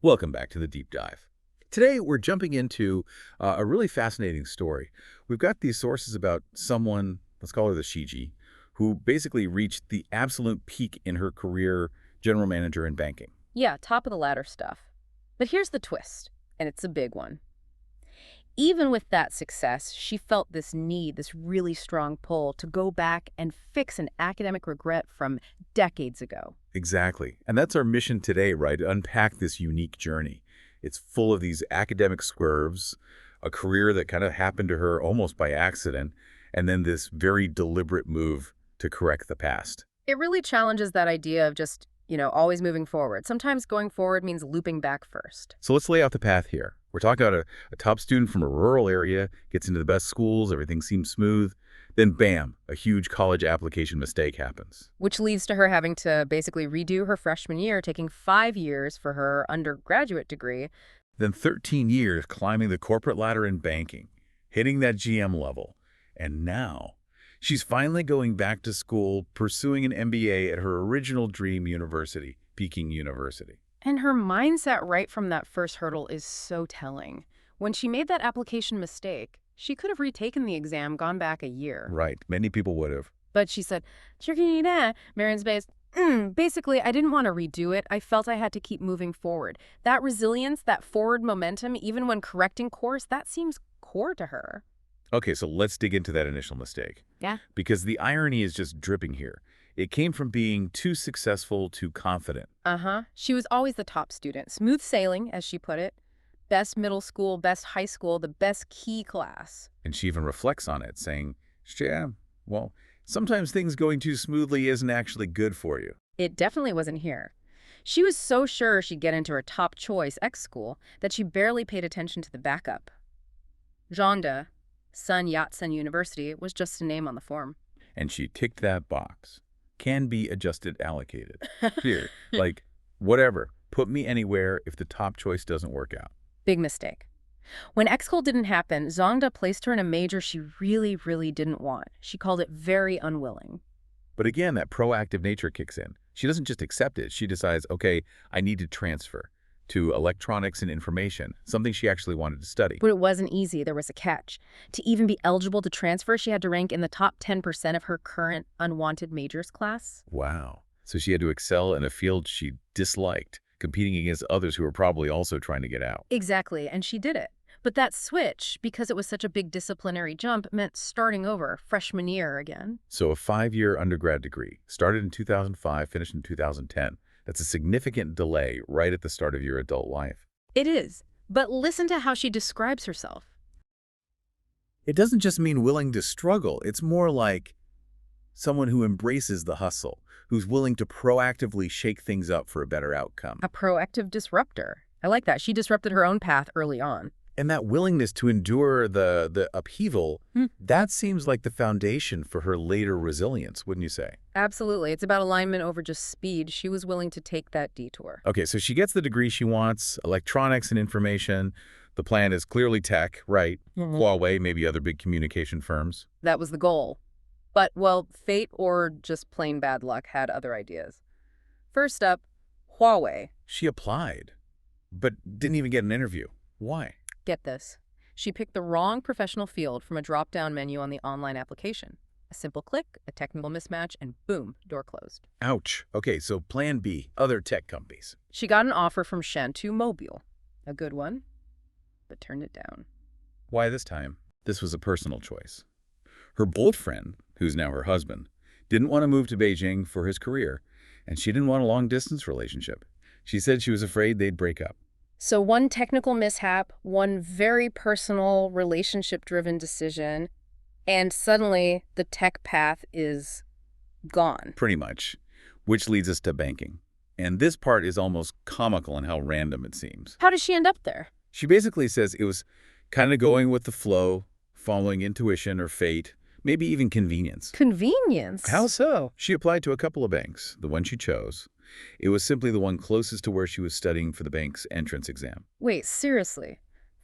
Welcome back to the Deep Dive. Today, we're jumping into a really fascinating story. We've got these sources about someone, let's call her the Shiji, who basically reached the absolute peak in her career, general manager in banking. Yeah, top of the ladder stuff. But here's the twist, and it's a big one. Even with that success, she felt this need, this really strong pull to go back and fix an academic regret from decades ago. Exactly. And that's our mission today, right? To unpack this unique journey. It's full of these academic swerves, a career that kind of happened to her almost by accident, and then this very deliberate move to correct the past. It really challenges that idea of just, always moving forward. Sometimes going forward means looping back first. So let's lay out the path here. We're talking about a top student from a rural area, gets into the best schools, everything seems smooth. Then bam, a huge college application mistake happens. Which leads to her having to basically redo her freshman year, taking 5 years for her undergraduate degree. Then 13 years climbing the corporate ladder in banking, hitting that GM level. And now she's finally going back to school, pursuing an MBA at her original dream university, Peking University. And her mindset right from that first hurdle is so telling. When she made that application mistake, she could have retaken the exam, gone back a year. Right. Many people would have. But she said, basically, I didn't want to redo it. I felt I had to keep moving forward. That resilience, that forward momentum, even when correcting course, that seems core to her. Okay, so let's dig into that initial mistake. Yeah. Because the irony is just dripping here. It came from being too successful, too confident. She was always the top student. Smooth sailing, as she put it. Best middle school, best high school, the best key class. And she even reflects on it, saying, yeah, well, sometimes things going too smoothly isn't actually good for you. It definitely wasn't here. She was so sure she'd get into her top choice, X school, that she barely paid attention to the backup. Zhangde, Sun Yat-sen University, was just a name on the form. And she ticked that box. Can be adjusted, allocated. Here, like, whatever. Put me anywhere if the top choice doesn't work out. Big mistake. When X-School didn't happen, Zhangde placed her in a major she really, really didn't want. She called it very unwilling. But again, that proactive nature kicks in. She doesn't just accept it. She decides, okay, I need to transfer to electronics and information, something she actually wanted to study. But it wasn't easy. There was a catch. To even be eligible to transfer, she had to rank in the top 10% of her current unwanted majors class. Wow. So she had to excel in a field she disliked, competing against others who were probably also trying to get out. Exactly, and she did it. But that switch, because it was such a big disciplinary jump, meant starting over, freshman year again. So a 5-year undergrad degree, started in 2005, finished in 2010. That's a significant delay right at the start of your adult life. It is. But listen to how she describes herself. It doesn't just mean willing to struggle. It's more like someone who embraces the hustle, who's willing to proactively shake things up for a better outcome. A proactive disruptor. I like that. She disrupted her own path early on. And that willingness to endure the upheaval, that seems like the foundation for her later resilience, wouldn't you say? Absolutely. It's about alignment over just speed. She was willing to take that detour. Okay, so she gets the degree she wants, electronics and information. The plan is clearly tech, right? Huawei, maybe other big communication firms. That was the goal. But, well, fate or just plain bad luck had other ideas. First up, Huawei. She applied, but didn't even get an interview. Why? Get this. She picked the wrong professional field from a drop-down menu on the online application. A simple click, a technical mismatch, and boom, door closed. Ouch. Okay, so plan B, other tech companies. She got an offer from Shantou Mobile. A good one, but turned it down. Why this time? This was a personal choice. Her boyfriend, who's now her husband, didn't want to move to Beijing for his career, and she didn't want a long-distance relationship. She said she was afraid they'd break up. So one technical mishap, one very personal relationship-driven decision, and suddenly the tech path is gone. Pretty much. Which leads us to banking. And this part is almost comical in how random it seems. How does she end up there? She basically says it was kind of going with the flow, following intuition or fate, maybe even convenience. Convenience? How so? She applied to a couple of banks, the one she chose. It was simply the one closest to where she was studying for the bank's entrance exam. Wait, seriously?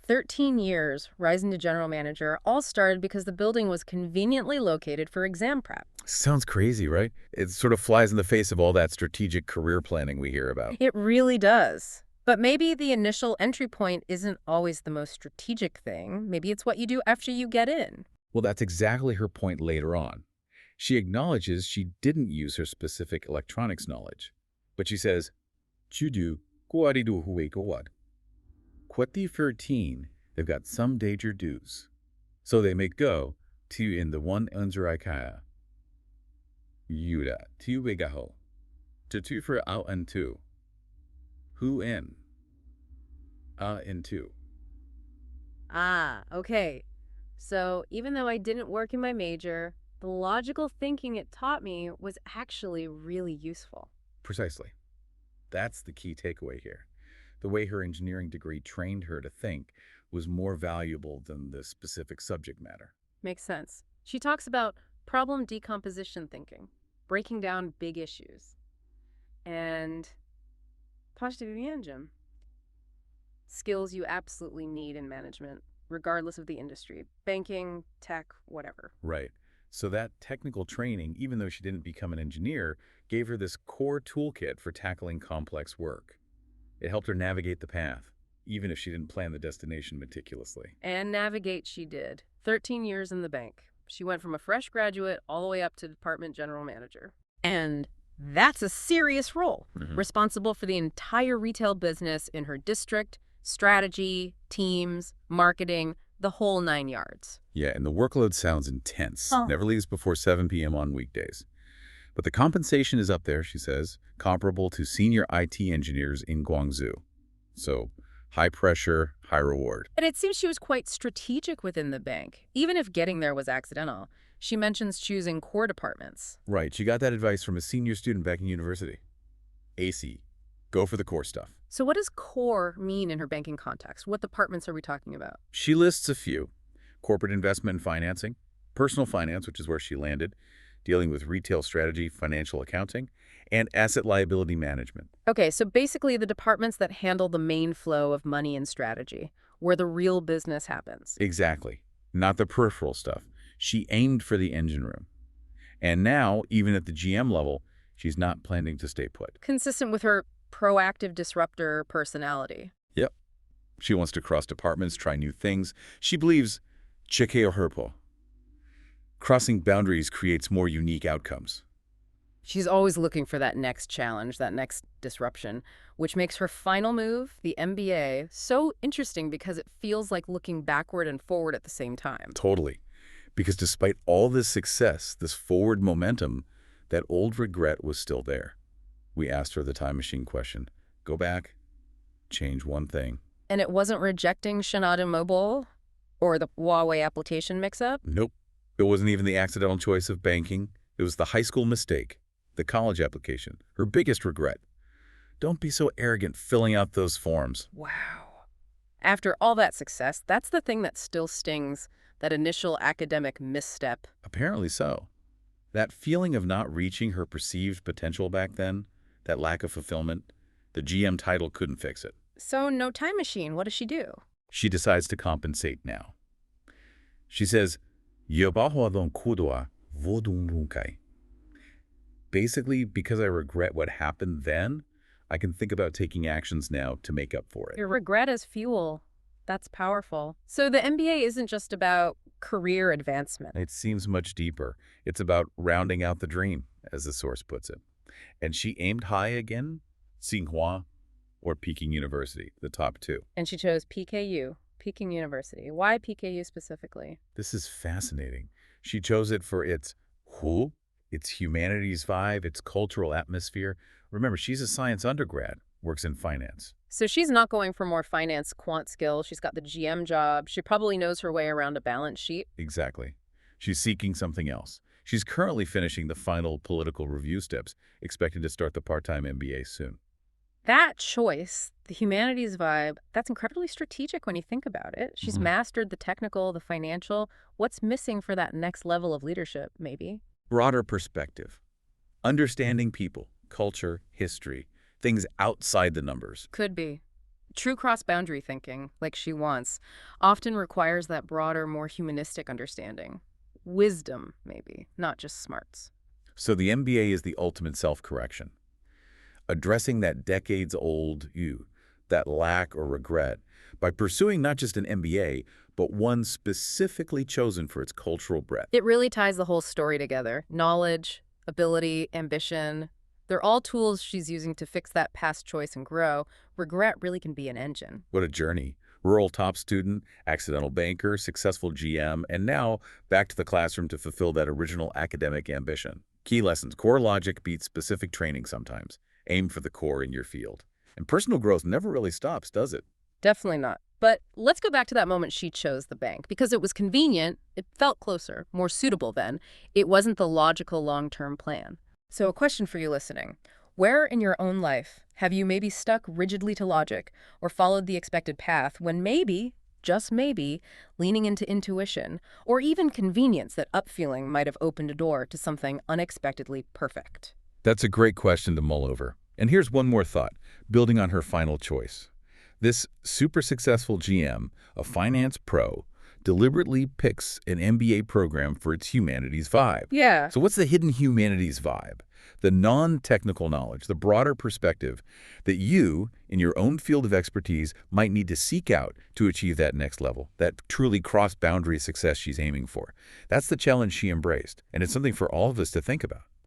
13 years, rising to general manager, all started because the building was conveniently located for exam prep. Sounds crazy, right? It sort of flies in the face of all that strategic career planning we hear about. It really does. But maybe the initial entry point isn't always the most strategic thing. Maybe it's what you do after you get in. Well, that's exactly her point later on. She acknowledges she didn't use her specific electronics knowledge. But she says, "Chudu guaridu huwe gowad." Kwati 13, they've got some danger dues. So they may go to in the one unzuraikaya. Yuda, tu wegaho. To for out and two. Who in? In two. Ah, okay. So even though I didn't work in my major, the logical thinking it taught me was actually really useful. Precisely. That's the key takeaway here. The way her engineering degree trained her to think was more valuable than the specific subject matter. Makes sense. She talks about problem decomposition thinking, breaking down big issues, and skills you absolutely need in management, regardless of the industry, banking, tech, whatever. Right. So that technical training, even though she didn't become an engineer, gave her this core toolkit for tackling complex work. It helped her navigate the path, even if she didn't plan the destination meticulously. And navigate she did. 13 years in the bank. She went from a fresh graduate all the way up to department general manager. And that's a serious role, responsible for the entire retail business in her district, strategy, teams, marketing, the whole 9 yards. Yeah, and the workload sounds intense. Never leaves before 7 p.m. on weekdays. But the compensation is up there, she says, comparable to senior IT engineers in Guangzhou. So, high pressure, high reward. And it seems she was quite strategic within the bank, even if getting there was accidental. She mentions choosing core departments. Right, she got that advice from a senior student back in university. AC, go for the core stuff. So what does core mean in her banking context? What departments are we talking about? She lists a few. Corporate investment and financing, personal finance, which is where she landed, dealing with retail strategy, financial accounting, and asset liability management. Okay, so basically the departments that handle the main flow of money and strategy, where the real business happens. Exactly. Not the peripheral stuff. She aimed for the engine room. And now, even at the GM level, she's not planning to stay put. Consistent with her proactive disruptor personality. Yep. She wants to cross departments, try new things. She believes chekeo herpo. Crossing boundaries creates more unique outcomes. She's always looking for that next challenge, that next disruption, which makes her final move, the MBA, so interesting because it feels like looking backward and forward at the same time. Totally. Because despite all this success, this forward momentum, that old regret was still there. We asked her the time machine question. Go back, change one thing. And it wasn't rejecting Shanada Mobile or the Huawei application mix-up? Nope. It wasn't even the accidental choice of banking. It was the high school mistake, the college application, her biggest regret. Don't be so arrogant filling out those forms. Wow. After all that success, that's the thing that still stings, that initial academic misstep. Apparently so. That feeling of not reaching her perceived potential back then, that lack of fulfillment, the GM title couldn't fix it. So no time machine, what does she do? She decides to compensate now. She says, basically, because I regret what happened then, I can think about taking actions now to make up for it. Your regret as fuel. That's powerful. So the MBA isn't just about career advancement. It seems much deeper. It's about rounding out the dream, as the source puts it. And she aimed high again, Tsinghua or Peking University, the top two. And she chose PKU, Peking University. Why PKU specifically? This is fascinating. She chose it for its hu, its humanities vibe, its cultural atmosphere. Remember, she's a science undergrad, works in finance. So she's not going for more finance quant skills. She's got the GM job. She probably knows her way around a balance sheet. Exactly. She's seeking something else. She's currently finishing the final political review steps, expecting to start the part-time MBA soon. That choice, the humanities vibe, that's incredibly strategic when you think about it. She's mastered the technical, the financial. What's missing for that next level of leadership, maybe? Broader perspective. Understanding people, culture, history, things outside the numbers. Could be. True cross-boundary thinking, like she wants, often requires that broader, more humanistic understanding. Wisdom, maybe, not just smarts. So the MBA is the ultimate self-correction. Addressing that decades-old you, that lack or regret by pursuing not just an MBA, but one specifically chosen for its cultural breadth. It really ties the whole story together. Knowledge, ability, ambition. They're all tools she's using to fix that past choice and grow. Regret really can be an engine. What a journey. Rural top student, accidental banker, successful GM, and now back to the classroom to fulfill that original academic ambition. Key lessons. Core logic beats specific training sometimes. Aim for the core in your field. And personal growth never really stops, does it? Definitely not. But let's go back to that moment she chose the bank. Because it was convenient, it felt closer, more suitable then. It wasn't the logical long-term plan. So a question for you listening. Where in your own life have you maybe stuck rigidly to logic or followed the expected path when maybe, just maybe, leaning into intuition or even convenience, that up feeling might have opened a door to something unexpectedly perfect? That's a great question to mull over. And here's one more thought, building on her final choice. This super successful GM, a finance pro, deliberately picks an MBA program for its humanities vibe. Yeah. So what's the hidden humanities vibe? The non-technical knowledge, the broader perspective that you, in your own field of expertise, might need to seek out to achieve that next level, that truly cross-boundary success she's aiming for. That's the challenge she embraced, and it's something for all of us to think about.